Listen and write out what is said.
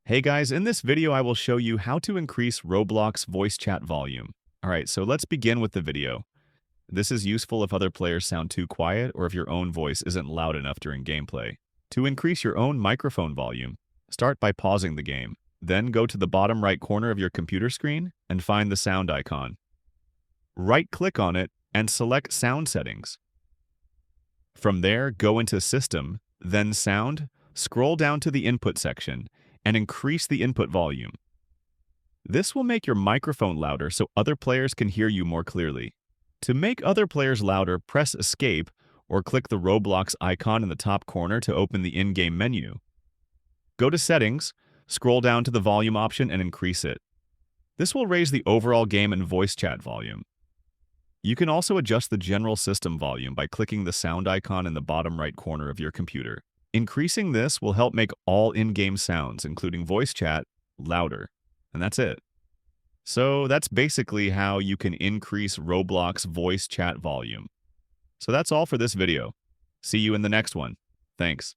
Hey guys, in this video I will show you how to increase Roblox voice chat volume. Alright, so let's begin with the video. This is useful if other players sound too quiet or if your own voice isn't loud enough during gameplay. To increase your own microphone volume, start by pausing the game. Then go to the bottom right corner of your computer screen and find the sound icon. Right-click on it and select Sound Settings. From there, go into System, then Sound, scroll down to the Input section, and increase the input volume. This will make your microphone louder so other players can hear you more clearly. To make other players louder, press Escape or click the Roblox icon in the top corner to open the in-game menu. Go to Settings, scroll down to the volume option and increase it. This will raise the overall game and voice chat volume. You can also adjust the general system volume by clicking the sound icon in the bottom right corner of your computer. Increasing this will help make all in-game sounds, including voice chat, louder. And that's it. So that's basically how you can increase Roblox voice chat volume. So that's all for this video. See you in the next one. Thanks.